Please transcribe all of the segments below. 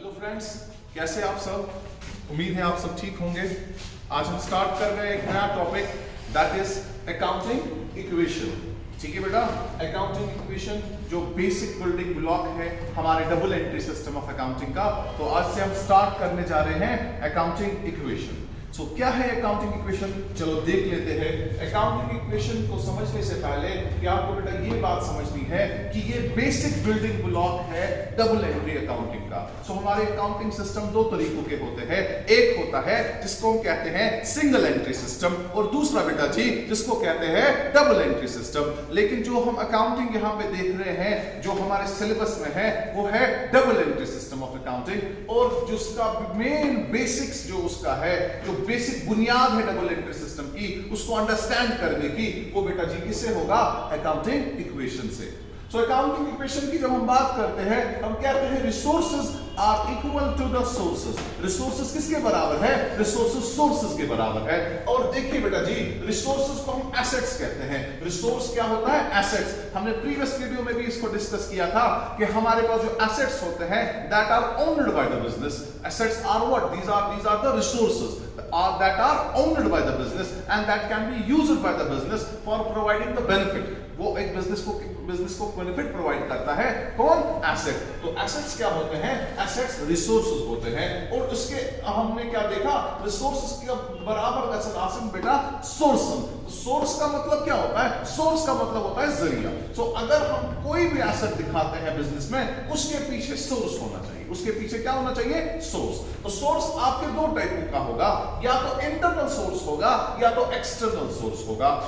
Hello friends, कैसे आप सब? उम्मीद है आप सब ठीक होंगे। आज हम स्टार्ट कर रहे हैं एक नया topic, that is accounting equation. ठीक है बेटा, अकाउंटिंग इक्वेशन जो बेसिक बिल्डिंग ब्लॉक है हमारे double entry system of accounting का। तो आज से हम स्टार्ट करने जा रहे हैं अकाउंटिंग इक्वेशन। सो क्या है अकाउंटिंग इक्वेशन, चलो देख लेते हैं। अकाउंटिंग इक्वेशन को समझने से पहले कि आपको बेटा ये बात समझनी है कि ये बेसिक बिल्डिंग ब्लॉक है डबल एंट्री अकाउंटिंग का। सो हमारे अकाउंटिंग सिस्टम दो तरीकों के होते हैं। एक होता है जिसको हम कहते हैं सिंगल एंट्री सिस्टम, और दूसरा बेटा जी जिसको कहते हैं डबल एंट्री सिस्टम। लेकिन जो हम अकाउंटिंग यहाँ पे देख रहे हैं, जो हमारे सिलेबस में है, वो है double entry system of accounting. और जिसका मेन बेसिक्स जो उसका है, जो बेसिक बुनियाद है डबल एंट्री सिस्टम की, उसको अंडरस्टैंड करने की, वो बेटा जी किससे होगा? अकाउंटिंग इक्वेशन से। सो अकाउंटिंग इक्वेशन की जब हम बात करते हैं, हम कहते हैं resources are equal to the sources. Resources किसके बराबर है? रिसोर्सेज सोर्सेज के बराबर है। और देखिए बेटा जी, रिसोर्सेज को हम एसेट्स कहते हैं। रिसोर्स क्या होता है? एसेट्स। हमने प्रीवियस वीडियो में भी इसको डिस्कस किया था कि हमारे पास जो एसेट्स होते हैं that are owned by the business. Assets are what? These are the resources that are owned by the business and that can be used by the business for providing the benefit. वो एक business को benefit provide करता है। कौन? Asset. तो assets क्या होते हैं? एसेट्स रिसोर्सेज होते हैं। और उसके हमने क्या देखा? रिसोर्सेज के बराबर आसन बेटा सोर्स। सोर्स का मतलब क्या होता है? सोर्स का मतलब होता है जरिया। सो अगर हम कोई भी एसेट दिखाते हैं बिजनेस में, उसके पीछे सोर्स होना चाहिए। उसके पीछे क्या होना चाहिए? सोर्स। तो सोर्स आपके दो टाइपों का होगा, या तो इंटरनल सोर्स होगा या तो एक्सटर्नल सोर्स होगा।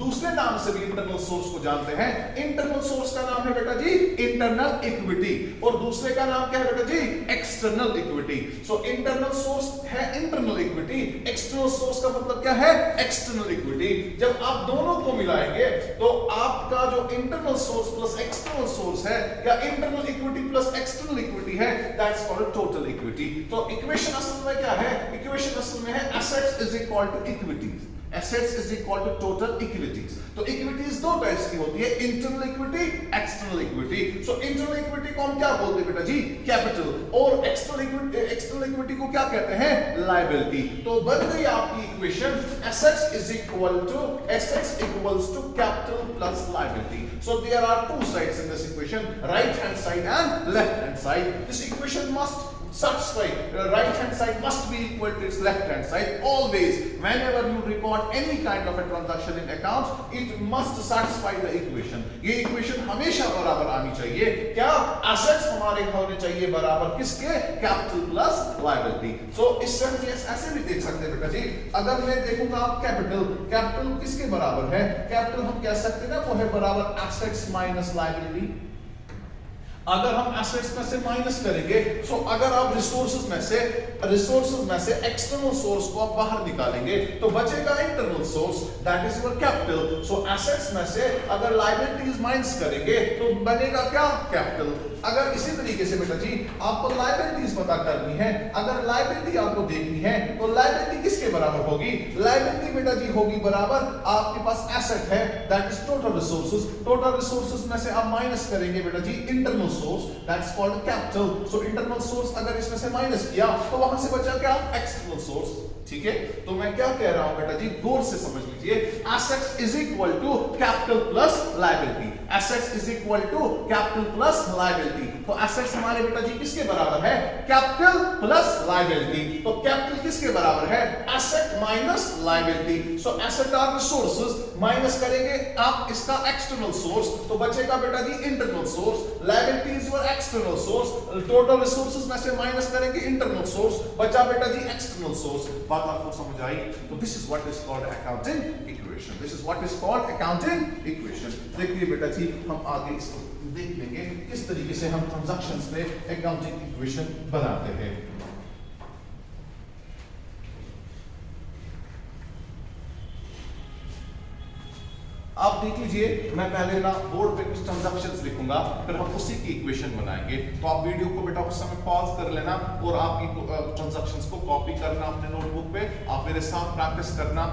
दूसरे नाम से भी इंटरनल सोर्स को जानते हैं। इंटरनल सोर्स का नाम है बेटा जी इंटरनल इक्विटी, और दूसरे का नाम क्या है बेटा जी? External equity. So internal source है इंटरनल इक्विटी, एक्सटर्नल सोर्स का मतलब क्या है? External equity. जब आप दोनों को मिलाएंगे तो आपका जो internal source plus external source है, या internal equity plus external equity है, दैट्स कॉल्ड टोटल इक्विटी। तो इक्वेशन असल में क्या है? इक्वेशन असल में है assets is equal to equities. Assets is equal to total equities. तो इक्विटीज दो टाइप्स की होती है, internal equity, external equity. So internal equity को हम क्या बोलते हैं बेटा जी? कैपिटल। और एक्सटर्नल इक्विटी को क्या कहते हैं? लायबिलिटी। तो बन गई आपकी equation assets is equal to assets equals to capital plus liability. So there are two sides in this equation, right hand side and left hand side. This equation must satisfy, right hand side must be equal to its left hand side always. Whenever you record any kind of a transaction in accounts, it must satisfy the equation. ये equation हमेशा बराबर आनी चाहिए। क्या? assets हमारे होने चाहिए बराबर किसके? capital plus liability. So इससे हम ऐसे भी देख सकते हैं बेटा जी, अगर मैं देखूंगा कैपिटल किसके बराबर है? कैपिटल हम कह सकते हैं ना, वो है बराबर assets minus liability। अगर हम एसेट्स में से माइनस करेंगे, सो अगर आप रिसोर्सेज में से एक्सटर्नल सोर्स को आप बाहर निकालेंगे तो बचेगा internal source, that is your capital. So assets में से अगर लायबिलिटीज माइनस करेंगे तो बनेगा क्या? कैपिटल। अगर इसी तरीके से बेटा जी आपको लायबिलिटीज पता करनी है, अगर लायबिलिटी आपको देखनी है तो लायबिलिटी किसके बराबर होगी? लायबिलिटी बेटा जी होगी बराबर, आपके पास एसेट है that is total resources. Total resources में से आप माइनस करेंगे बेटा जी internal source, that's called capital. So internal source अगर इसमें से माइनस किया तो वहां से बचा क्या? External source. ठीक है, तो मैं क्या कह रहा हूं बेटा जी, गौर से समझ लीजिए। Assets is equal to capital plus liability. Assets is equal to capital plus liability. तो एसेट्स हमारे बेटा जी किसके बराबर है? Capital plus liability. तो कैपिटल किसके बराबर है? Asset minus liability. So asset are resources, minus करेंगे आप इसका एक्सटर्नल सोर्स तो बचेगा बेटा जी internal source. Liability is your external source. Total resources में से माइनस करेंगे इंटरनल सोर्स, बचा बेटा जी एक्सटर्नल सोर्स। बात आपको समझ आई? तो this is what is called accounting equation. This is what is called accounting equation. देखिए बेटा जी, हम आगे इसको देख लेंगे किस तरीके से हम ट्रांजैक्शंस में अकाउंटिंग इक्वेशन बनाते हैं। आप आप देख लीजिए, मैं पहले ना बोर्ड पे कुछ ट्रांजैक्शंस लिखूंगा, फिर हम उसी की इक्वेशन बनाएंगे। तो आप वीडियो को बेटा उस समय पॉज कर लेना और आप ट्रांजैक्शंस को कॉपी करना अपने नोटबुक पे, आप मेरे साथ प्रैक्टिस करना,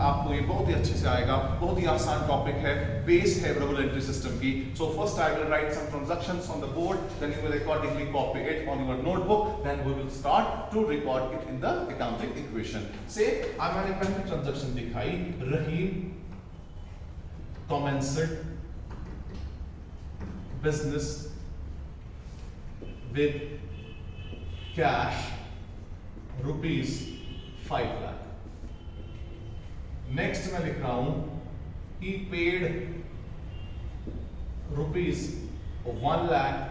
आपको ये बहुत ही अच्छे से आएगा। बहुत ही आसान टॉपिक है, बेस है डबल एंट्री सिस्टम की। So first I will write some transactions on the board, then you will accordingly copy it on your notebook, then we will start to record it in the accounting equation. से मैंने पहली transaction दिखाई, रहीम commenced business with cash rupees 5 lakh. Next मैं लिख रहा हूं, he paid rupees 1 lakh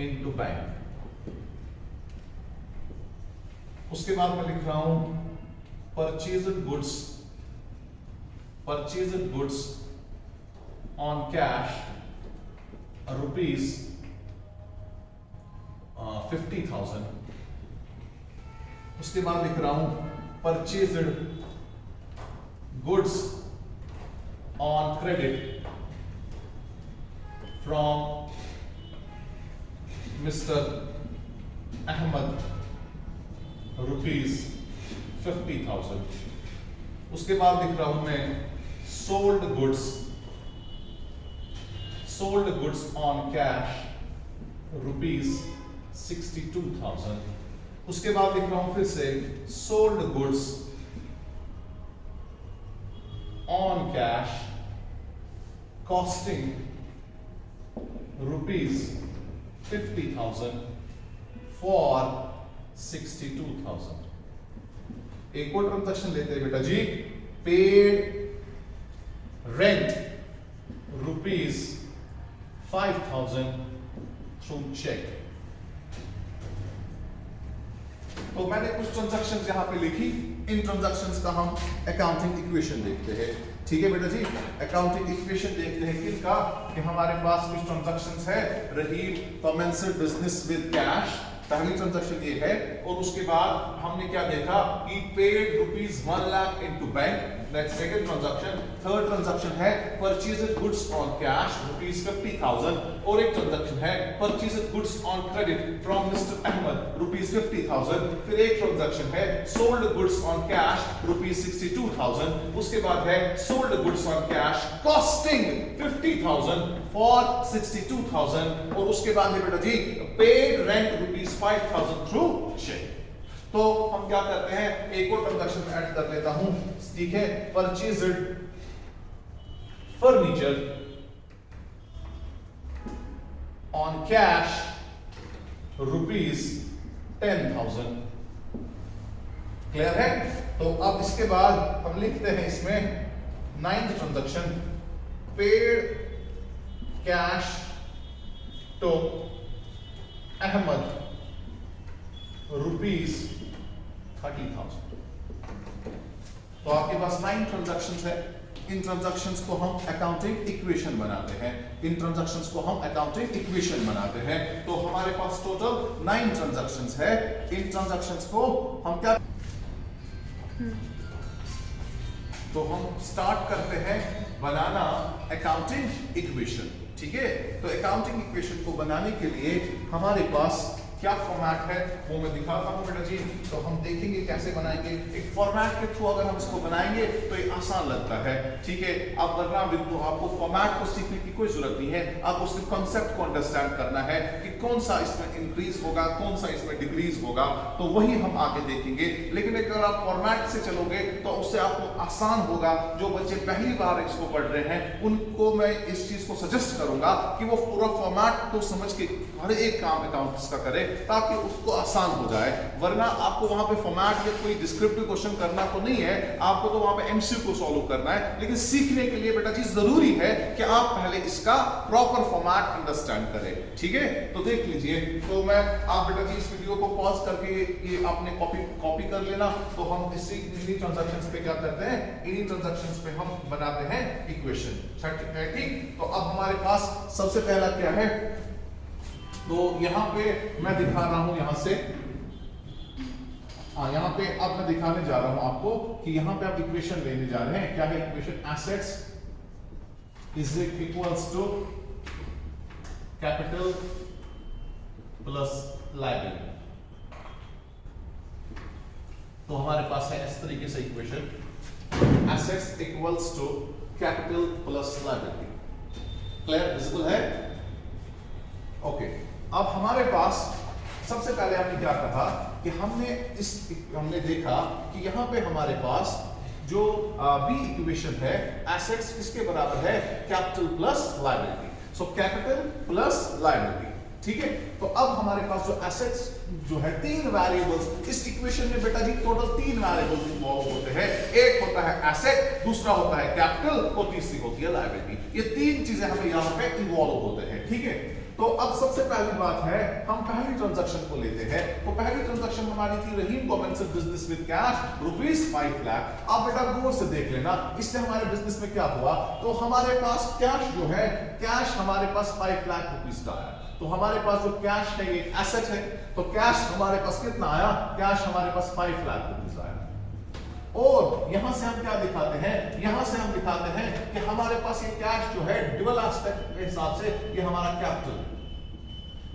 into bank. उसके बाद मैं लिख रहा हूं purchased goods on cash rupees 50,000. उसके बाद लिख रहा हूं purchased goods on credit from Mr. Ahmed rupees 50,000. उसके बाद लिख रहा हूं मैं sold goods on cash rupees 62,000. उसके बाद लिख रहा हूं फिर से sold goods on cash costing rupees 50,000 for 62,000. एक और ट्रांजैक्शन लेते हैं बेटा जी, paid rent rupees 5,000 through cheque. तो मैंने कुछ ट्रांजैक्शंस यहां पे लिखी, इन ट्रांजैक्शंस का हम अकाउंटिंग इक्वेशन देखते हैं. ठीक है बेटा जी, अकाउंटिंग इक्वेशन देखते हैं किनका, कि हमारे पास कुछ ट्रांजैक्शंस है, रहीम कमेंस्ड बिजनेस विद कैश, पहली ट्रांजैक्शन ये है, और उसके बाद हमने क्या देखा, he paid rupees 1 lakh into bank. That's second transaction. Third transaction है purchased goods on cash rupees 50,000, और एक transaction है purchased goods on credit from Mr. Ahmed rupees 50,000. फिर एक transaction है sold goods on cash rupees 62,000. उसके बाद है sold goods on cash costing 50,000 for 62,000, और उसके बाद है बेटा जी paid rent rupees 5,000 through check. तो हम क्या करते हैं, एक और ट्रांजैक्शन ऐड कर लेता हूं, ठीक है, purchased furniture on cash rupees 10,000. Clear है? तो अब इसके बाद हम लिखते हैं इसमें 9th transaction, paid cash to Ahmed rupees 30,000. तो आपके पास 9 ट्रांजैक्शंस है. इन ट्रांजैक्शंस को हम अकाउंटिंग इक्वेशन बनाते हैं, इन ट्रांजैक्शंस को हम अकाउंटिंग इक्वेशन बनाते हैं. तो हमारे पास टोटल 9 ट्रांजैक्शंस है. इन ट्रांजैक्शंस को हम क्या, तो हम स्टार्ट करते हैं बनाना अकाउंटिंग इक्वेशन. ठीक है, तो अकाउंटिंग इक्वेशन को बनाने के लिए हमारे पास क्या फॉर्मेट है वो मैं दिखाता हूं बेटा जी. तो हम देखेंगे कैसे बनाएंगे. एक फॉर्मेट के थ्रू अगर हम इसको बनाएंगे तो ये आसान लगता है. ठीक है, अब वरना आपको फॉर्मेट को सीखने की कोई जरूरत नहीं है, आपको सिर्फ कांसेप्ट को अंडरस्टैंड करना है कि कौन सा इसमें इंक्रीज होगा, कौन सा इसमें डिक्रीज होगा, तो वही हम आगे देखेंगे. लेकिन अगर आप फॉर्मेट से चलोगे तो उससे आपको आसान होगा. जो बच्चे पहली बार इसको पढ़ रहे हैं उनको मैं इस चीज को सजेस्ट करूंगा कि वो पूरा फॉर्मेट को समझ के हर एक काम अकाउंट्स का करे ताकि उसको आसान हो जाए. वरना आपको वहां पे फॉर्मेट या कोई डिस्क्रिप्टिव क्वेश्चन करना तो नहीं है, आपको तो वहां पे एमसीक्यू सॉल्व करना है. लेकिन सीखने के लिए बेटा जी जरूरी है कि आप पहले इसका प्रॉपर फॉर्मेट अंडरस्टैंड करें. ठीक है, तो देख लीजिए. तो मैं आप बेटा जी इस वीडियो को पॉज करके ये आपने कॉपी कर लेना. तो हम इन्हीं ट्रांजैक्शंस पे क्या करते हैं, इन्हीं ट्रांजैक्शंस पे हम बनाते हैं इक्वेशन. ठीक, तो अब हमारे पास सबसे पहला क्या है, तो यहां पे मैं दिखा रहा हूं यहां से, यहां पे अब मैं दिखाने जा रहा हूं आपको कि यहां पे आप इक्वेशन लेने जा रहे हैं. क्या है equation, assets is equals to capital plus liability. तो हमारे पास है इस तरीके से equation, assets equals to capital plus liability. Clear, visible है? ओके, अब हमारे पास सबसे पहले हमने क्या कहा कि हमने देखा कि यहां पे हमारे पास जो बी इक्वेशन है, एसेट्स किसके बराबर है? Capital plus liability. So capital plus liability, ठीक है। तो अब हमारे पास जो एसेट्स जो है, तीन वेरिएबल्स इस इक्वेशन में बेटा जी टोटल तीन वेरिएबल्स इन्वॉल्व होते हैं। एक होता है एसेट, दूसरा होता है कैपिटल और तीसरी होती है लायबिलिटी। ये तीन चीजें हमें यहाँ पे इन्वॉल्व होते हैं, ठीक है। तो अब सबसे पहली बात है, हम पहली ट्रांजैक्शन को लेते हैं। तो पहली ट्रांजैक्शन हमारी थी रहीम कॉमेंसेड बिजनेस विद कैश ₹5 लाख। अब बेटा गौर से देख लेना, इससे हमारे बिजनेस में क्या हुआ। तो हमारे पास कैश जो है, कैश हमारे पास ₹5 लाख का आया। तो हमारे पास जो कैश है ये एसेट है, तो कैश हमारे पास कितना आया? कैश हमारे पास ₹5 लाख आया। और यहां से हम क्या दिखाते हैं? यहां से हम दिखाते हैं कि हमारे पास ये कैश जो है ड्यूअल एस्पेक्ट के हिसाब से ये हमारा कैपिटल,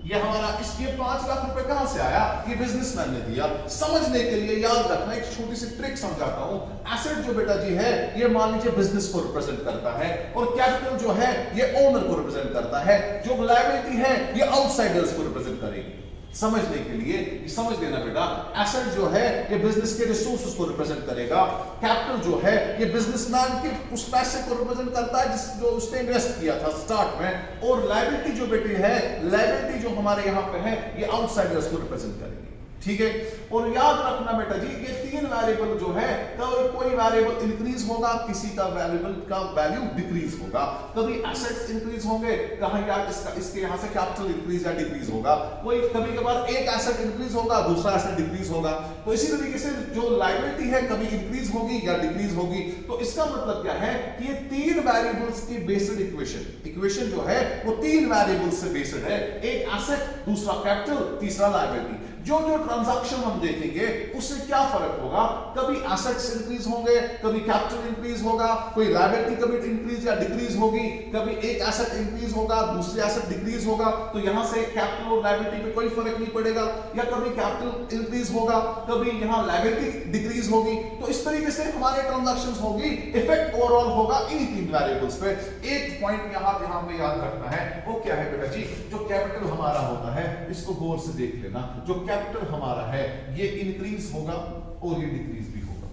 ये हमारा इसके 5 लाख रुपए कहां से आया? ये बिजनेसमैन ने दिया। समझने के लिए याद रखना, एक छोटी सी ट्रिक समझाता हूं। एसेट जो बेटा जी है, ये मान लीजिए बिजनेस को रिप्रेजेंट करता है, और कैपिटल जो है ये ओनर को रिप्रेजेंट करता है। जो लायबिलिटी है ये आउटसाइडर्स को रिप्रेजेंट करेगी। समझने के लिए समझ लेना बेटा, एसेट जो है ये बिजनेस के रिसोर्सेज को रिप्रेजेंट करेगा। कैपिटल जो है ये बिजनेसमैन के उस पैसे को रिप्रेजेंट करता है जो उसने इन्वेस्ट किया था स्टार्ट में। और लायबिलिटी जो बेटी है, लायबिलिटी जो हमारे यहाँ पे है, ये आउटसाइडर्स को रिप्रेजेंट करेगी, ठीक है। और याद रखना बेटा जी, ये तीन वेरिएबल जो है, तो कोई वेरिएबल इंक्रीज होगा, किसी का वेरिएबल का वैल्यू डिक्रीज होगा। कभी एसेट्स इंक्रीज होंगे, कहां यार इसके यहां से कैपिटल इंक्रीज या डिक्रीज होगा। कोई कभी कभार एक एसेट इंक्रीज होगा, दूसरा एसेट डिक्रीज होगा। तो इसी तरीके से जो लायबिलिटी है कभी इंक्रीज होगी या डिक्रीज होगी। तो इसका मतलब क्या है कि ये तीन वेरिएबल्स की बेस्ड इक्वेशन जो है वो तीन वेरिएबल्स से बेस्ड है। एक एसेट, दूसरा कैपिटल, तीसरा लायबिलिटी। जो ट्रांजैक्शन हम देखेंगे उससे क्या फर्क होगा, कभी एसेट्स इंक्रीज होंगे, कभी कैपिटल इंक्रीज होगा, कोई लायबिलिटी कभी इंक्रीज या डिक्रीज होगी, कभी एक एसेट इंक्रीज होगा, दूसरे एसेट डिक्रीज होगा। तो यहां से कैपिटल और लायबिलिटी पे कोई फर्क नहीं पड़ेगा। या कभी कैपिटल इंक्रीज होगा, कभी यहां लायबिलिटी डिक्रीज होगी। तो इस तरीके से हमारे ट्रांजैक्शंस होगी, इफेक्ट ओवरऑल होगा इन तीन वेरिएबल्स पे। एक पॉइंट यहां पे हमें याद रखना है, वो क्या है बेटा जी, जो कैपिटल हमारा होता है इसको गौर से देख लेना। जो कैपिटल हमारा है ये इंक्रीज होगा और ये डिक्रीज भी होगा,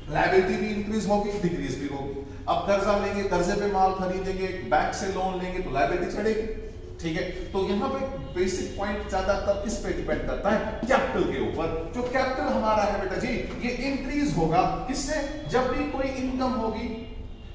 लायबिलिटी भी इंक्रीज होगी, डिक्रीज भी होगी। अब कर्जा लेंगे, कर्जे पे माल खरीदेंगे, बैंक से लोन लेंगे तो लायबिलिटी चढ़ेगी, ठीक है। तो यहां पे बेसिक पॉइंट ज्यादातर किस पे डिपेंड करता है? कैपिटल के ऊपर। जो कैपिटल हमारा है बेटा जी, ये इंक्रीज होगा किससे? जब भी कोई इनकम होगी,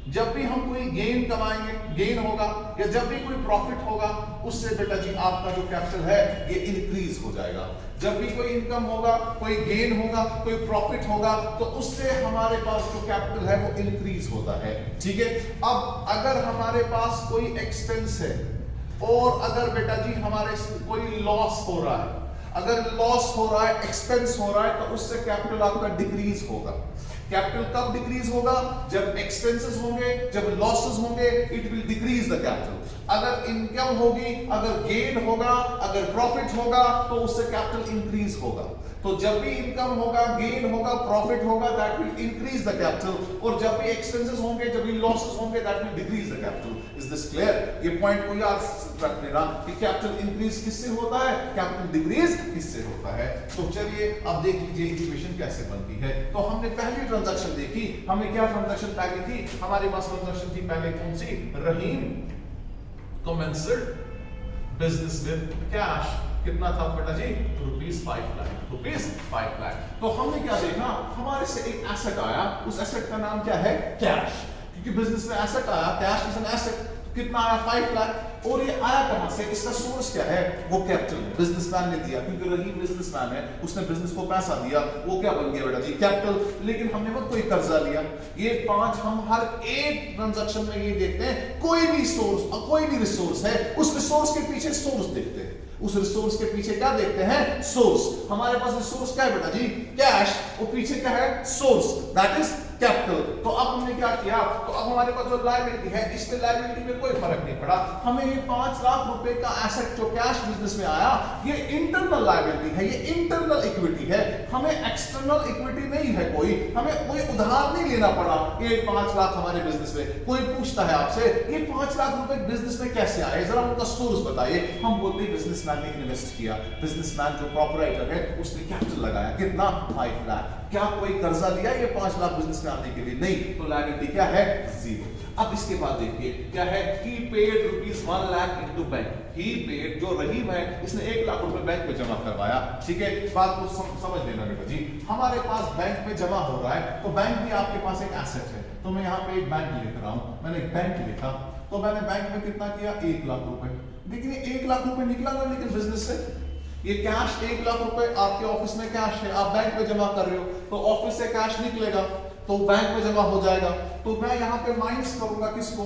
जब भी हम कोई गेन कमाएंगे, गेन होगा, या जब भी कोई प्रॉफिट होगा, उससे बेटा जी आपका जो कैपिटल है ये इंक्रीज हो जाएगा। जब भी कोई इनकम होगा, कोई गेन होगा, कोई प्रॉफिट होगा, तो उससे हमारे पास जो कैपिटल है वो इंक्रीज होता है, ठीक है। अब अगर हमारे पास कोई एक्सपेंस है और अगर बेटा जी हमारे कोई लॉस हो रहा है, अगर लॉस हो रहा है, एक्सपेंस हो रहा है, तो उससे कैपिटल आपका डिक्रीज होगा। कैपिटल कब डिक्रीज होगा? जब एक्सपेंसेस होंगे, जब लॉसेस होंगे, it will decrease the capital. अगर इनकम होगी, अगर गेन होगा, अगर प्रॉफिट होगा, तो उससे कैपिटल इंक्रीज होगा। तो जब भी इनकम होगा, गेन होगा, प्रॉफिट होगा, that will increase the capital. और जब भी एक्सपेंसेस होंगे, जब भी लॉसेस होंगे, that will decrease the capital. Is this clear? ये पॉइंट को याद रख लेना कि कैपिटल इंक्रीज किससे होता है, कैपिटल डिक्रीज किससे होता है। तो चलिए अब देख लीजिए इक्वेशन कैसे बनती है। तो हमने पहली ट्रांजैक्शन देखी, हमने क्या ट्रांजैक्शन पहले थी? हमारे पास ट्रांजैक्शन थी पहले कौन सी? रहीम कमेंस्ड बिजनेस विद कैश। कितना था बेटा जी? ₹5 लाख। तो हमने क्या देखा, हमारे से एक एसेट आया, उस एसेट का नाम क्या है? कैश। क्योंकि बिजनेस में एसेट आया, कैश इज एन एसेट। कितना आया? 5 लाख। और ये आया कहां से? इसका सोर्स क्या है? वो कैपिटल है, बिजनेसमैन ने दिया। क्योंकि रहीम बिजनेसमैन है, उसने बिजनेस को पैसा दिया, वो क्या बन गया बेटा जी? कैपिटल। लेकिन हमने मत कोई कर्जा लिया। ये 5 हम हर एक ट्रांजैक्शन में ये देखते हैं, कोई भी सोर्स, कोई भी रिसोर्स है, उस रिसोर्स के पीछे सोर्स देखते हैं। उस रिसोर्स के पीछे क्या देखते हैं? सोर्स। हमारे पास रिसोर्स क्या है बेटा जी? कैश। और पीछे क्या है? Source, that is capital. तो अब हमने क्या किया, तो अब हमारे पास जो लायबिलिटी है इसमें लायबिलिटी में कोई फर्क नहीं पड़ा, हमें ये 5 लाख रुपए का एसेट जो कैश बिजनेस में आया ये इंटरनल लायबिलिटी है, ये इंटरनल इक्विटी है, हमें एक्सटर्नल इक्विटी नहीं है, हमें कोई उधार नहीं लेना पड़ा। ये 5 लाख हमारे बिजनेस में, कोई पूछता है आपसे ये 5 लाख रुपए बिजनेस में कैसे आए, जरा उनका सोर्स बताइए। हम बोलते हैं बिजनेसमैन ने इन्वेस्ट किया, बिजनेसमैन जो प्रोपराइटर है उसने कैपिटल लगाया, कितना 5 लाख। क्या कोई कर्जा लिया ये 5 लाख बिजनेस में आने के लिए? नहीं, तो लायबिलिटी क्या है? जीरो। अब इसके बाद देखिए क्या है, ही पेड ₹1 लाख इनटू बैंक। ही पेड, जो रहीम है इसने 1 लाख रुपए बैंक में जमा करवाया, ठीक है। बात को समझ लेना बेटा जी, हमारे पास बैंक में जमा हो रहा है तो बैंक भी आपके पास एक एसेट है। तो मैं यहाँ पे एक बैंक लिख रहा हूँ, मैंने एक बैंक लिखा, तो मैंने बैंक में कितना किया? 1 लाख रुपए। देखिए 1 लाख रुपए निकला ना, लेकिन बिजनेस से ये कैश 1 लाख रुपए आपके ऑफिस में कैश है, आप बैंक में जमा कर रहे हो, तो ऑफिस से कैश निकलेगा तो बैंक में जमा हो जाएगा। तो मैं यहाँ पे माइनस करूंगा किसको?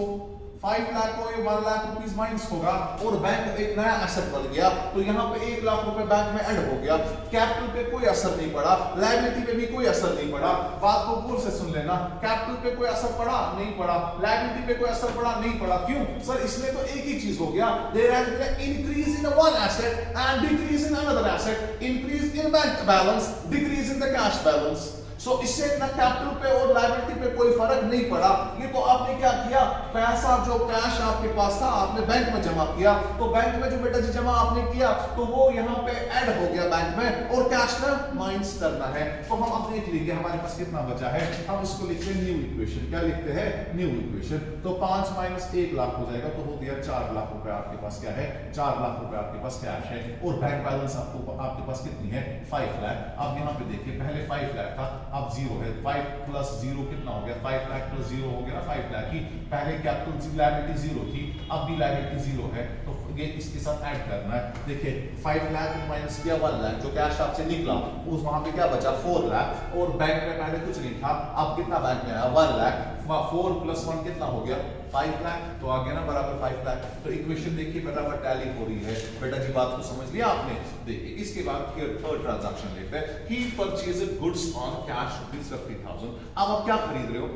5 लाख को ये 1 लाख रुपीस माइनस होगा और बैंक एक नया एसेट बन गया, तो यहाँ पे 1 लाख रुपए बैंक में ऐड हो गया। कैपिटल पे कोई असर नहीं पड़ा, लायबिलिटी पे भी कोई असर नहीं पड़ा। बात को गौर से सुन लेना, कैपिटल पे कोई असर पड़ा? नहीं पड़ा। लायबिलिटी पे कोई असर पड़ा? नहीं पड़ा। क्यों सर? इसमें तो एक ही चीज हो गया, there has been an increase in one asset and decrease in another asset, increase in bank balance, decrease in the cash balance। सो इससे ना कैपिटल पे और लायबिलिटी पे कोई फर्क नहीं पड़ा। ये तो आपने क्या किया, पैसा जो कैश आपके पास था आपने बैंक में जमा किया, तो बैंक में जो बेटा जी जमा आपने किया तो वो यहाँ पे ऐड हो गया बैंक में, और कैश में माइनस करना है। तो हम अब देख लीजिए हमारे पास कितना बचा है, हम इसको लिखते हैं न्यू इक्वेशन। क्या लिखते हैं? New equation. तो 5 माइनस 1 लाख हो जाएगा, तो हो गया 4 लाख रुपए आपके पास क्या है? 4 लाख रुपए आपके पास कैश है, और बैंक बैलेंस आपके पास कितनी है? 5 लाख। अब यहाँ पे देखिए पहले 5 लाख था, अब 0 है। 5 प्लस 0 कितना हो गया? 5 लाख प्लस 0 हो गया ना 5 लाख ही। पहले कैपिटल लायबिलिटी 0 थी, अब भी लायबिलिटी 0 है, तो ये इसके साथ ऐड करना है। देखिए 5 लाख माइनस किया 1 लाख, जो कैश आपसे निकला उस वहां पे क्या बचा? 4 लाख, और बैंक में पहले कुछ नहीं था, अब कितना बैंक में आया? 1 लाख। 4 प्लस 1 कितना हो गया? 5 लाख। तो आ गया ना बराबर 5 लाख। तो इक्वेशन देखिए बराबर टैली हो रही है। बेटा जी बात को समझ लिया आपने? देखिए इसके बाद फिर थर्ड ट्रांजैक्शन लेते हैं। ही परचेज्ड गुड्स ऑन कैश ₹50,000। अब आप क्या खरीद रहे हो?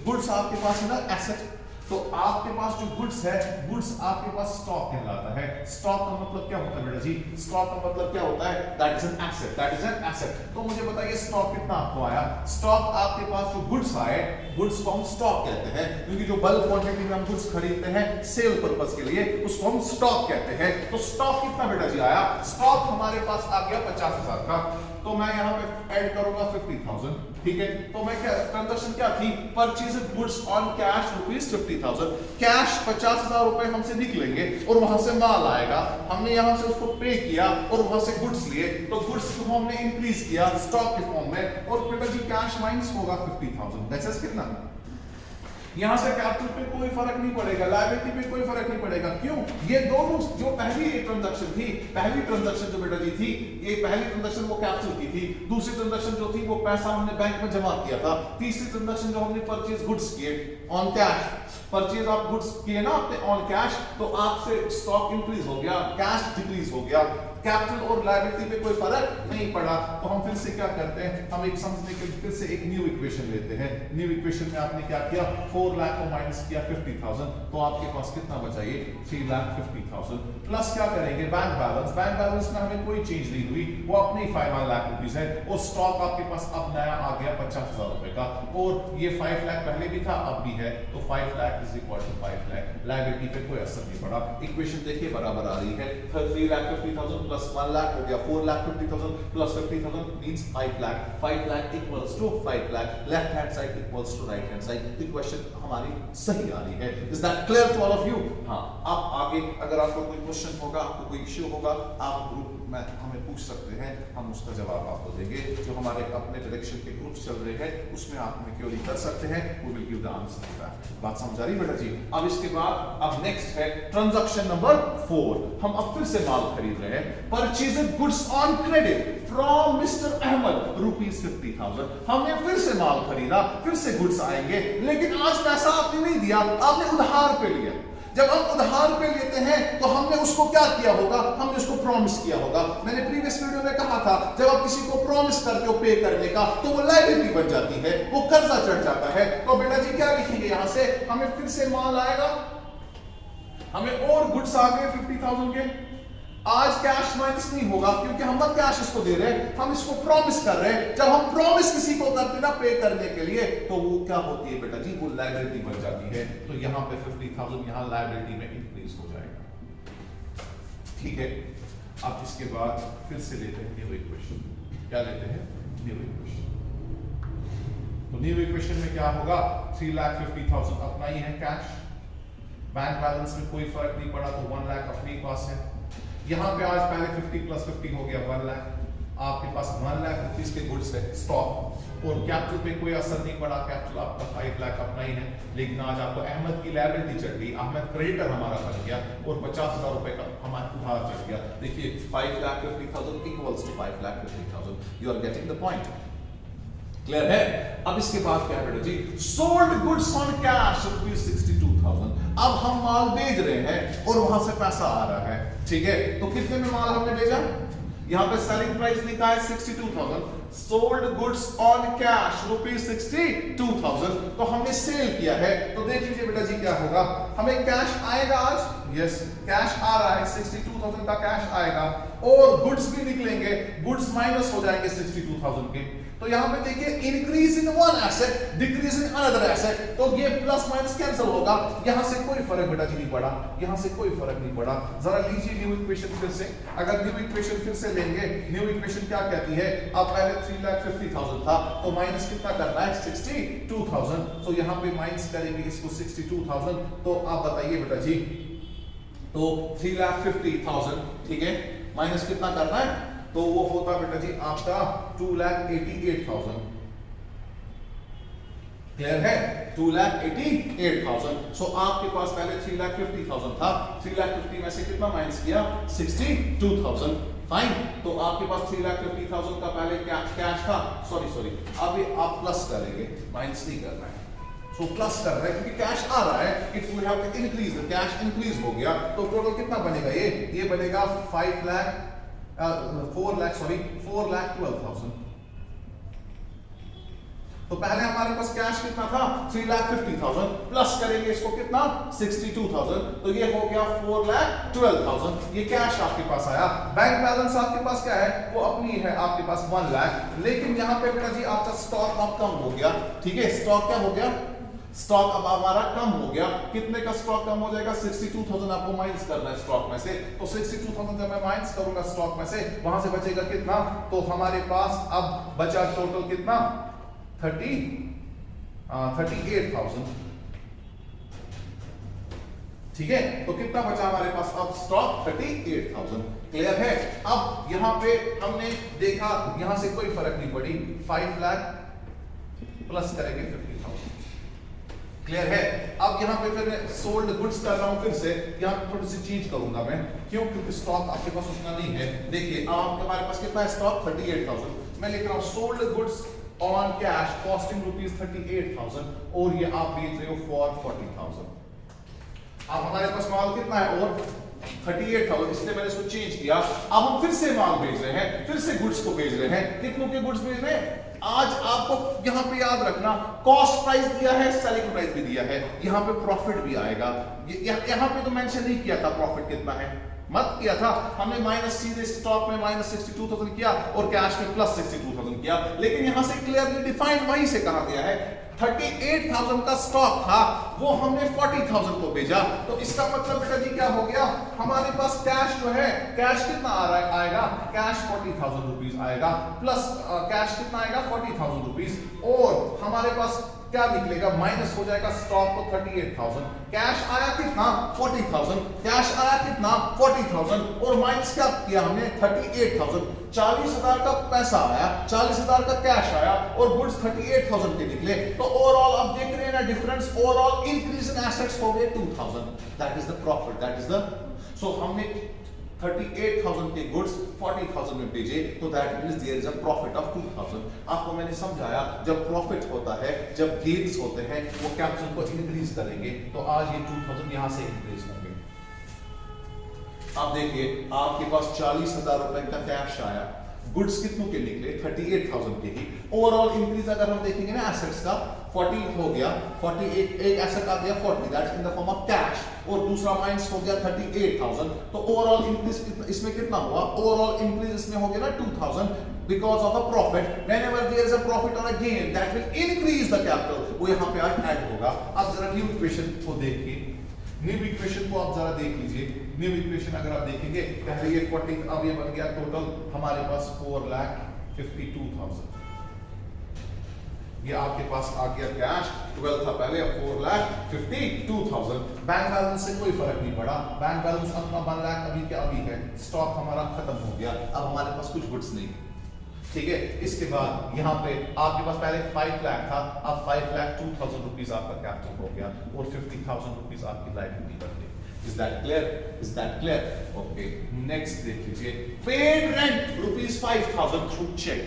गुड्स आपके पास है ना एसेट, तो आपके पास जो गुड्स है, गुड्स आपके पास स्टॉक कहलाता है। स्टॉक का मतलब क्या होता है बेटा जी? स्टॉक का मतलब क्या होता है? That is an asset, that is an asset. तो मुझे बताइए स्टॉक कितना आपको आया? स्टॉक आपके पास जो गुड्स आए, गुड्स को हम स्टॉक कहते हैं, क्योंकि जो बल्क क्वांटिटी में हम गुड्स खरीदते हैं सेल पर्पस के लिए, उसको हम स्टॉक कहते हैं। तो स्टॉक कितना बेटा जी आया? स्टॉक हमारे पास आ गया 50,000 का, तो मैं यहाँ पे ऐड करूंगा 50,000, ठीक है। तो मैं क्या ट्रांजैक्शन क्या थी? Purchase goods on cash ₹50,000। Cash 50,000 रुपए हमसे निकलेंगे और वहां से माल आएगा, हमने यहाँ से उसको पे किया और वहां से गुड्स लिए, तो गुड्स को हमने इंक्रीज किया स्टॉक के फॉर्म में, और बेटा जी कैश माइनस होगा 50,000। दैट्स कितना? यहां से कैपिटल पे कोई फर्क नहीं पड़ेगा, लायबिलिटी पे कोई फर्क नहीं पड़ेगा। क्यों? ये दोनों जो पहली ट्रांजैक्शन थी, पहली ट्रांजैक्शन जो बेटा जी थी, ये पहली ट्रांजैक्शन वो कैपिटल की थी, दूसरी ट्रांजैक्शन जो थी वो पैसा हमने बैंक में जमा किया था, तीसरी ट्रांजैक्शन जो हमने परचेज गुड्स किए on cash, purchase of goods किए ना आपने ऑन कैश, तो आपसे स्टॉक इंक्रीज हो गया, कैश डिक्रीज हो गया, कैपिटल और लायबिलिटी पे कोई फर्क नहीं पड़ा। तो हम फिर से क्या करते हैं, हम एक समझने के लिए फिर से एक न्यू इक्वेशन लेते हैं। न्यू इक्वेशन में आपने क्या किया? 4 लाख को माइनस किया 50,000, तो आपके पास कितना बचा? ये 3,50,000 प्लस क्या करेंगे? Bank balance. बैंक बैलेंस में हमें कोई चेंज नहीं हुई, वो अपने ही 1 लाख रुपीस है, और स्टॉक आपके पास अब नया आ गया 50,000 रुपए का, और ये 5 लाख पहले भी था अब भी है, तो 5 lakh is equal to 5 lakh. Liability पे कोई असर नहीं पड़ा। इक्वेशन देखिए बराबर आ रही है, 3,50,000 प्लस 1 लाख हो गया 4,50,000 plus 50,000 means 5 lakh. 5 lakh equals to 5 lakh, left hand side equals to right hand side. Equation हमारी सही आ रही है। Is that clear to all of you? हाँ, अब आगे अगर आपको कोई क्वेश्चन होगा, आपको कोई इश्यू होगा, आप ग्रुप में हमें पूछ सकते हैं, हम उसका जवाब आपको देंगे। जो हमारे अपने डायरेक्शन के ग्रुप्स चल रहे हैं उसमें आप हमें क्वेरी कर सकते हैं, we will give the answer to that. बात समझ आ रही बेटा जी? अब इसके बाद अब नेक्स्ट है ट्रांजैक्शन नंबर 4। हम अब फिर से माल खरीद रहे हैं। Purchased goods on credit from mister Ahmed ₹50,000। हमने फिर से माल खरीदा, फिर से गुड्स आएंगे, लेकिन आज पैसा आपने नहीं दिया, आपने उधार पे लिया। जब हम उधार पे लेते हैं तो हमने उसको क्या किया होगा, हमने उसको प्रॉमिस किया होगा। मैंने प्रीवियस वीडियो में कहा था जब आप किसी को प्रॉमिस करते हो पे करने का तो वो लायबिलिटी बन जाती है, वो कर्जा चढ़ जाता है। तो बेटा जी क्या लिखेंगे, यहां से हमें फिर से माल आएगा, हमें और गुड्स आ गए 50,000 के। आज कैश माइनस नहीं होगा क्योंकि हम मत कैश इसको दे रहे हैं, हम इसको प्रॉमिस कर रहे हैं। जब हम प्रॉमिस किसी को करते ना पे करने के लिए तो वो क्या होती है बेटा जी, वो लायबिलिटी बन जाती है। तो यहां पे 50,000 यहां लायबिलिटी में इंक्रीज हो जाएगा। ठीक है, अब इसके बाद फिर से लेते हैं न्यू इक्वेशन। क्या लेते हैं, न्यू इक्वेशन। तो न्यू इक्वेशन में क्या होगा, 3,50,000 अपना ही है कैश, बैंक बैलेंस में कोई फर्क नहीं पड़ा तो 1 लाख अपने पास है। यहां पे आज पहले 50 प्लस 50 हो गया 1 लाख, आपके पास 1 लाख रुपीस के गुड्स है स्टॉक, और कैपिटल पे कोई असर नहीं पड़ा, कैपिटल आपका 5 लाख अपना ही है। लेकिन आज आपको अहमद की लायबिलिटी चढ़ गई, अहमद क्रेडिटर हमारा बन गया और 50,000 रुपए का हमारा उधार चढ़ गया। देखिए 5,50,000 equals to 5,50,000, you are getting the point, clear है। अब इसके बाद क्या है बेटा जी, sold goods on cash rupees 62,000। अब हम माल बेच रहे हैं और वहां से पैसा आ रहा है, ठीक है। तो कितने में माल हमने भेजा, यहां पे सेलिंग प्राइस लिखा है 62,000, sold goods on cash rupees 62,000, तो हमने सेल किया है। तो देख लीजिए बेटा जी क्या होगा, हमें कैश आएगा आज, यस कैश आ रहा है, 62,000 का कैश आएगा और गुड्स भी निकलेंगे, गुड्स माइनस हो जाएंगे 62,000 के। तो यहां पे देखिए increase in one asset, decrease in another asset, तो ये प्लस माइनस कैंसिल होगा, यहां से कोई फर्क बेटा जी नहीं पड़ा, यहां से कोई फर्क नहीं पड़ा। जरा लीजिए न्यू इक्वेशन फिर से, अगर न्यू इक्वेशन फिर से लेंगे, न्यू इक्वेशन क्या कहती है, अब पहले 3,50,000 था तो माइनस कितना करना है 62,000, तो यहां पे माइनस करेंगे इसको 62,000, तो आप बताइए बेटा जी, तो 3,50,000 ठीक है, माइनस कितना करना है, तो वो होता बेटा जी आपका 2,88,000, क्लियर है, 2,88,000। सो आपके पास पहले 3,50,000 था, 3,50,000 में से कितना माइनस किया 62,000, फाइन। तो आपके पास 3,50,000 का पहले कैश था, सॉरी अभी आप प्लस करेंगे, माइनस नहीं करना है। सो प्लस कर रहा है क्योंकि कैश आ रहा है, if we have to increase, cash increase हो गया तो टोटल कितना बनेगा, ये बनेगा 4,12,000। तो पहले हमारे पास कैश कितना था 3,50,000, प्लस करेंगे इसको कितना 62,000, तो ये हो गया 4,12,000, ये कैश आपके पास आया। बैंक बैलेंस आपके पास क्या है, वो अपनी है आपके पास 1 लाख, लेकिन यहां पे बेटा जी आपका स्टॉक अब कम हो गया, ठीक है, स्टॉक क्या हो गया, स्टॉक अब हमारा कम हो गया। कितने का स्टॉक कम हो जाएगा, 62,000 आपको माइनस करना है स्टॉक में से, तो 62,000 जब मैं माइनस करूंगा स्टॉक में से, वहां से बचेगा कितना, तो हमारे पास अब बचा टोटल कितना 38,000, ठीक है। तो कितना बचा हमारे पास अब स्टॉक 38,000, क्लियर है। अब यहां पे हमने देखा यहां से कोई फर्क नहीं पड़ी, 5 लाख प्लस करेंगे 50,000, क्लियर है। अब यहां पे फिर मैं सोल्ड गुड्स कर रहा हूं, फिर से यहां पे थोड़ी सी चीज करूंगा मैं, क्यों, क्योंकि स्टॉक आपके पास उतना नहीं है। देखिए अब हमारे पास कितना है स्टॉक 38,000, मैं लिख रहा हूं sold goods on cash costing rupees 38,000 और ये आप बेच रहे हो फॉर 40,000। अब हमारे पास माल कितना है और 38,000, इसलिए मैंने इसको चेंज किया। अब हम फिर से माल भेज रहे हैं, फिर से गुड्स को भेज रहे हैं, कितनों के गुड्स भेज रहे हैं, आज आपको यहां पे याद रखना कॉस्ट प्राइस दिया है, सेलिंग प्राइस भी दिया है, यहां पे प्रॉफिट भी आएगा। यहां पे तो मेंशन नहीं किया था प्रॉफिट कितना है, मत किया था, हमने माइनस सीधे स्टॉक में माइनस 62,000 किया और कैश में प्लस 62,000 किया, लेकिन यहां से क्लियरली डिफाइंड वहीं से कहा गया है 38,000 का स्टॉक था, वो हमने 40,000 को भेजा। तो इसका मतलब बेटा जी क्या हो गया, हमारे पास कैश जो है, कैश कितना आ रहा है, आएगा कैश 40,000 रुपीज आएगा, प्लस कैश कितना आएगा 40,000 रुपीज, और हमारे पास क्या निकलेगा, माइनस हो जाएगा स्टॉक को 38,000, कैश आया कितना 40,000, कैश आया कितना 40,000 और माइनस क्या किया हमने 38,000, 40,000 का पैसा आया, 40,000 का कैश आया और गुड्स 38,000 के निकले। तो ओवरऑल आप देख रहे हैं ना difference, overall increase in assets हो गए 2,000, that is the profit, that is the, so हमने 38,000 के गुड्स 40,000 में बेचे तो that means there is a profit of 2,000। आपको मैंने समझाया जब प्रॉफिट होता है, जब गेन्स होते हैं, वो कैपिटल को इंक्रीज करेंगे, तो आज ये 2,000 यहां से इंक्रीज होंगे। आप देखिए आपके पास 40,000 रुपए का कैश आया, गुड्स कितनों के निकले 38,000 के ही। ओवरऑल इंक्रीज अगर हम देखेंगे ना एसेट्स का 40 हो गया, 48 एक एसेट आ गया 40 that's in the form of cash, और दूसरा माइनस हो गया 38,000, तो ओवरऑल इंक्रीज इसमें कितना हुआ? ओवरऑल इंक्रीज इसमें हो गया ना 2,000 because of a profit. Whenever there is a profit or a gain that will increase the capital, वो यहाँ पे आज ऐड होगा। अब जरा न्यू इक्वेशन को देखिए, न्यू इक्वेशन को आप जरा देख लीजिए। न्यू इक्वेशन अगर आप देखेंगे पहले ये 40, अब ये बन गया टोटल हमारे पास 4,52,000। ये आपके पास आ गया कैश 12 था पहले, अब 4,52,000। बैंक बैलेंस से कोई फर्क नहीं पड़ा, बैंक बैलेंस अपना 1 लाख अभी के अभी है, स्टॉक हमारा खत्म हो गया, अब हमारे पास कुछ गुड्स नहीं, ठीक है। इसके बाद यहाँ पे आपके पास पहले 5 लाख था, अब 5,02,000 रुपीज आपका कैपिटल हो गया और 50,000 रुपीज आपकी लायबिलिटी बन गई। Is that clear? Is that clear? Okay. Next देख लीजिए, paid rent ₹5,000 through check।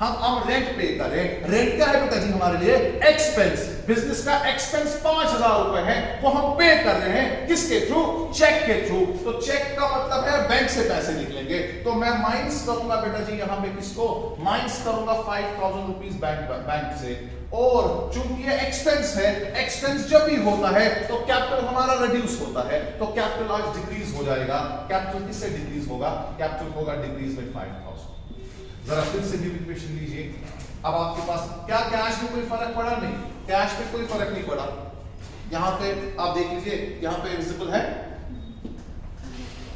हम रेंट पे करें, रेंट क्या है बेटा जी हमारे लिए? एक्सपेंस। बिजनेस का एक्सपेंस 5,000 रुपए है, वो हम पे कर रहे हैं किसके थ्रू? चेक के थ्रू। तो चेक का मतलब है बैंक से पैसे निकलेंगे, तो मैं माइनस करूंगा बेटा जी यहाँ पे किसको? माइनस करूंगा 5,000 रुपीज बैंक से, और चूंकि ये एक्सपेंस है, एक्सपेंस जब भी होता है तो कैपिटल हमारा रिड्यूस होता है, तो कैपिटल आज डिक्रीज हो जाएगा। कैपिटल किससे डिक्रीज होगा? कैपिटल होगा डिक्रीज बाय 5,000। जरा फिर से न्यू इक्वेशन लीजिए। अब आपके पास क्या कैश में कोई फर्क पड़ा? नहीं, कैश में कोई फर्क नहीं पड़ा। यहां पे आप देख लीजिए, यहां पे विजिबल है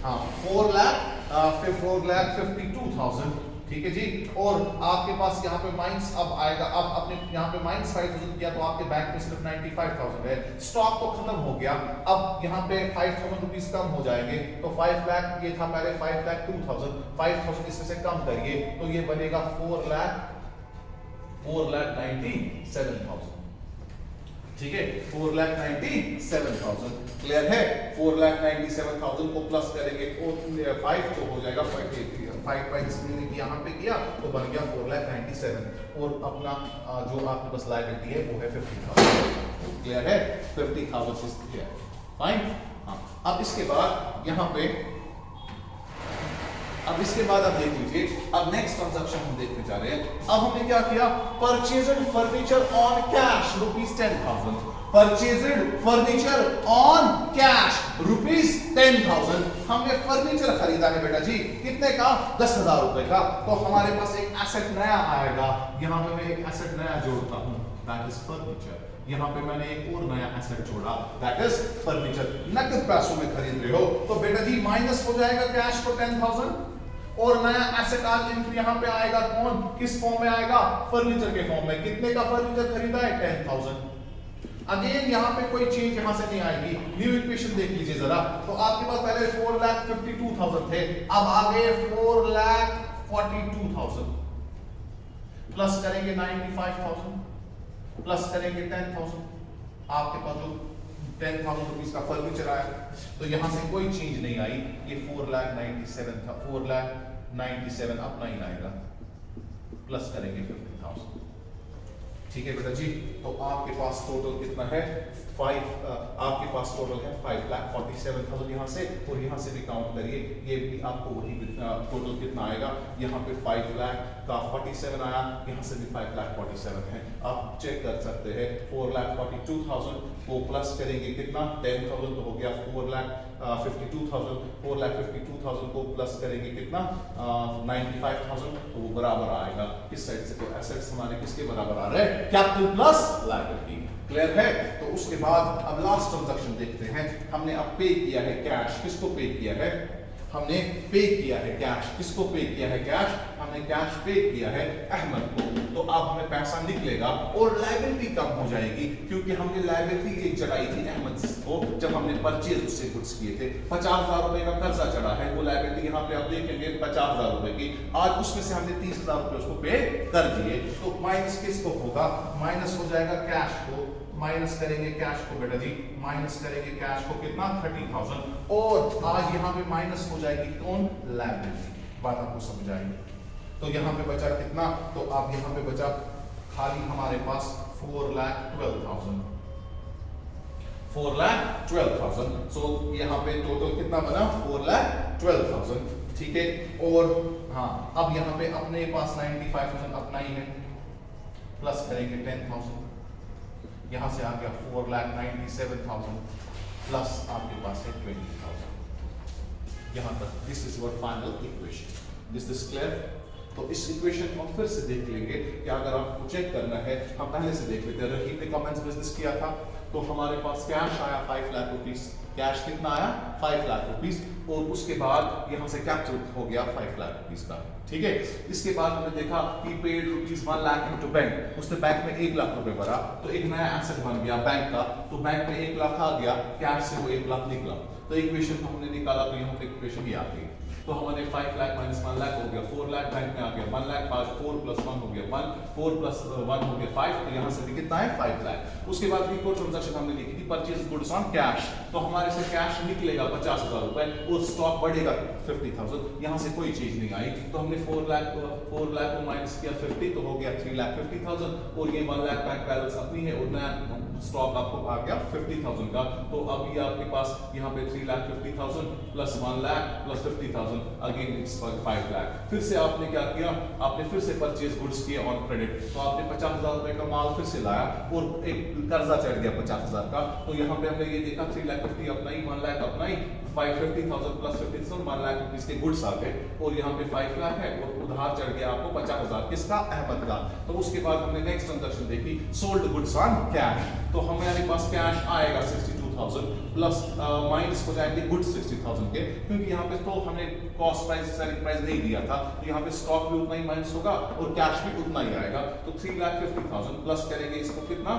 4,52,000, ठीक है जी। और आपके पास यहाँ पे माइनस अब आएगा, अब आपने यहाँ पे माइनस 5,000 किया तो आपके बैंक में सिर्फ 95,000 है, स्टॉक तो खत्म हो गया। अब यहाँ पे 5,000 रुपीज कम हो जाएंगे, तो 5 लाख ये था पहले 5,02,000, 5,000 इसमें से कम करिए तो ये बनेगा 4,97,000, ठीक है। 4,97,000 क्लियर है। 4,97,000 को प्लस करेंगे और 5 तो हो जाएगा 5 इसमें यहाँ पे किया तो बन गया 4,97,000, और अपना जो आपके पास लायबिलिटी है वो है 50,000। क्लियर है? 50,000 इज क्लियर, फाइन। हाँ, अब इसके बाद यहाँ पे, अब इसके बाद आप देख लीजिए, अब नेक्स्ट ट्रांजैक्शन हम देखने जा रहे हैं। अब हमने क्या किया? Purchased furniture on cash ₹10,000, purchased furniture on cash ₹10,000। हमने फर्नीचर खरीदा है बेटा जी, कितने का? 10,000 रुपए का। तो हमारे पास एक एसेट नया आएगा, यहाँ पे मैं एक एसेट नया जोड़ता हूँ, दैट इज फर्नीचर। यहाँ पे मैंने एक और नया एसेट जोड़ा, दैट इज फर्नीचर। नकद पैसों में खरीद रहे हो तो बेटा जी माइनस हो जाएगा कैश को 10,000, और नया एसेट आज यहाँ पे आएगा कौन? किस फॉर्म में आएगा? फर्नीचर के फॉर्म में। कितने का फर्नीचर खरीदा है? 10,000। अगेन यहाँ पे कोई चेंज यहाँ से नहीं आएगी। न्यू इक्वेशन देख लीजिए जरा, तो आपके पास पहले 4,52,000 थे, अब आ गए 4,42,000, प्लस करेंगे 95,000, प्लस करेंगे 10,000, आपके पास जो 10,000 रुपीज का फर्नीचर आया, तो यहां से कोई चेंज नहीं आई, ये 4,97,000 था, 4,97,000 अपना ही आएगा, प्लस करेंगे 50,000, ठीक है बेटा जी। तो आपके पास टोटल कितना है? आपके पास टोटल है 5,47,000 यहाँ से, और यहाँ से भी काउंट करिए, ये भी आपको वही टोटल कितना आएगा? यहाँ पे 5,47,000 आया, यहाँ से भी 5,47,000 है। आप चेक कर सकते हैं, 4,42,000 को प्लस करेंगे कितना? 10,000 तो हो गया 4,52,000, 4,52,000 को प्लस करेंगे कितना? 95,000, तो वो बराबर आएगा किस साइड से? तो एसेट्स हमारे किसके बराबर आ रहे हैं? Capital plus liability. क्लियर है? तो उसके बाद अब लास्ट ट्रांजैक्शन देखते हैं। हमने अब पे किया है कैश, किसको पे किया है? हमने पे किया है कैश, किसको पे किया है? कैश हमने कैश पे किया है अहमद को, तो अब हमें पैसा निकलेगा और लायबिलिटी कम हो जाएगी, क्योंकि हमने लायबिलिटी एक चढ़ाई थी अहमद को जब हमने परचेज उससे गुड्स किए थे। 50,000 रुपए का कर्जा चढ़ा है, वो लायबिलिटी यहाँ पे आप देखेंगे 50,000 रुपए की, आज उसमें से हमने 30,000 रुपए उसको पे कर दिए, तो माइनस किसको होगा, माइनस हो जाएगा कैश को, माइनस करेंगे कैश को बेटा जी, माइनस करेंगे कैश को कितना 30,000, और आज यहाँ पे माइनस हो जाएगी कौन, लायबिलिटी। बात आपको समझ आएगी। तो यहाँ पे बचा कितना, तो आप यहाँ पे बचा खाली हमारे पास 4,12,000, 4,12,000। सो यहाँ पे टोटल कितना बना 4,12,000, ठीक है। और हाँ, अब यहाँ पे अपने पास 95,000 अपना ही है, प्लस करेंगे 10,000, यहां से आ गया 4,97,000 प्लस आपके पास है 20,000। यहां तक this is your final equation, this is clear. तो इस इक्वेशन को फिर से देख लेंगे कि अगर आपको चेक करना है, हम पहले से देख लेते हैं। रहीम ने कमेंट्स बिजनेस किया था, तो हमारे पास कैश आया 5 लाख रुपीस, कैश कितना आया 5 लाख रुपीस, और उसके बाद यहां से कैपिटल हो गया 5 लाख रुपीस का, ठीक है। इसके बाद हमने देखा कि paid rupees 1 lakh into bank, उसने बैंक में 1 लाख रुपए भरा, तो एक नया एसेट बन गया बैंक का, तो बैंक में 1 लाख आ गया, कैश से वो 1 लाख निकला, तो इक्वेशन को हमने निकाला, तो यहाँ पे इक्वेशन ये आ गई। तो हमारे 5 लाख माइनस 1 लाख हो गया, 4 लाख बैंक में आ गया, 1 लाख बाद 4 प्लस 1 हो गया 1, 4 प्लस 1 हो गया 5, तो यहाँ से भी कितना है 5 लाख। उसके बाद एक और ट्रांजैक्शन हमने लिखी थी, परचेज गुड्स ऑन कैश, तो हमारे से कैश निकलेगा 50,000 रुपए और स्टॉक बढ़ेगा 50,000, यहाँ से कोई चीज नहीं आई, तो हमने 4 लाख को माइनस किया 50, तो हो गया 3,50,000, और ये 1 लाख बैंक बैलेंस अपनी है और नया स्टॉक आपको आ गया 50,000 का। तो अब ये आपके पास यहाँ पे 3,50,000 plus 1 lakh plus 50,000, again it's 5 lakh. फिर से आपने क्या किया, आपने फिर से परचेज गुड्स किए ऑन क्रेडिट, तो आपने 50,000 रुपए का माल फिर से लाया और एक कर्जा चढ़ गया 50,000 का, तो यहाँ पे हमने ये देखा 3,50,000 अपना ही, 1 लाख अपना ही, 550,000 प्लस 50,000 1 लाख रुपीस के गुड्स आ गए, और यहाँ पे 5 लाख है और उधार चढ़ गया आपको 50,000 किसका, अहमद का। तो उसके बाद हमने नेक्स्ट ट्रांजैक्शन देखी, सोल्ड गुड्स ऑन कैश, तो हमारे पास कैश आएगा 62,000 प्लस माइनस हो जाएंगे गुड्स 60,000 के, क्योंकि यहाँ पे तो हमने कॉस्ट प्राइस सेलिंग प्राइस नहीं दिया था, तो यहाँ पे स्टॉक भी उतना ही माइनस होगा और कैश भी उतना ही आएगा, तो 3,50,000 प्लस करेंगे इसको कितना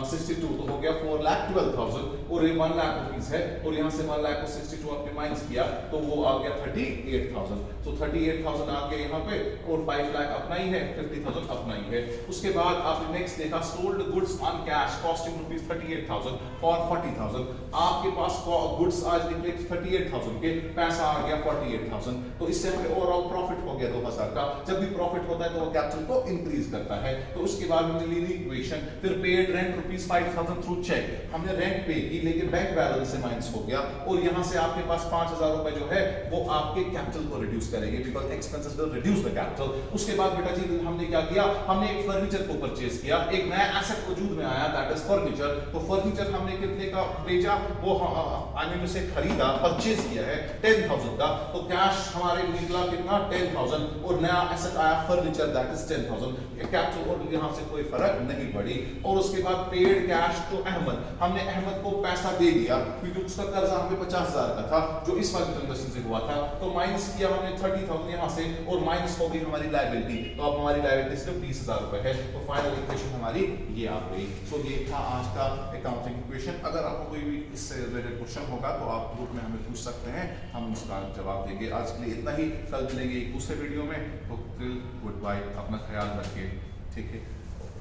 62, तो हो गया 4,12,000, और ये 1 लाख रुपीस है, और यहाँ से 1 लाख को 62 आपने माइनस किया, तो वो आ गया 38,000, तो 38,000 आ गया यहाँ पे, और 5 लाख अपना ही है, 50,000 अपना ही है। उसके बाद आपने नेक्स्ट देखा sold goods on cash costing rupees 38,000 और 40,000, आपके पास गुड्स आज निकले 38,000 के, पैसा आ गया 48,000, तो इससे हमें ओवरऑल प्रॉफिट हो गया 2,000 का। जब भी प्रॉफिट होता है तो वो कैपिटल को इंक्रीज करता है। तो उसके बाद हमने ली इक्वेशन, फिर paid rent rupees 5,000 through cheque, हमने रेंट पे की लेकिन बैंक बैलेंस से माइनस हो गया, और यहाँ से आपके पास 5,000 रुपए जो है वो आपके कैपिटल को रिड्यूस करेंगे, because expenses will reduce the capital. उसके बाद बेटा जी हमने क्या किया, हमने एक फर्नीचर को परचेज किया, एक नया एसेट वजूद में आया, दैट इज फर्नीचर। तो फर्नीचर हमने कितने का बेचा, वो हमने से खरीदा, परचेज किया है 10,000 का, तो कैश हमारे निकला कितना 10,000, और नया एसेट आया फर्नीचर, दैट इज 10,000, कैपिटल और यहाँ से कोई फर्क नहीं पड़ी। और उसके बाद पेड कैश टू अहमद, हमने अहमद को पैसा दे दिया क्योंकि उसका कर्जा हमें 50,000 का था जो इस वाली ट्रांजैक्शन से हुआ था, तो माइनस किया हमने 30,000 यहाँ से, और माइनस हो गई हमारी लायबिलिटी, तो अब हमारी लायबिलिटी सिर्फ 20,000 रुपए है, तो फाइनल इक्वेशन हमारी ये आ गई। सो ये था आज का अकाउंटिंग इक्वेशन। अगर आपको कोई भी इससे रिलेटेड क्वेश्चन होगा तो आप ग्रुप में हमें पूछ सकते हैं, हम उसका जवाब देंगे। आज के लिए इतना ही, कल मिलेंगे एक दूसरे वीडियो में, तो टिल गुड बाय, अपना ख्याल रखिए, ठीक है।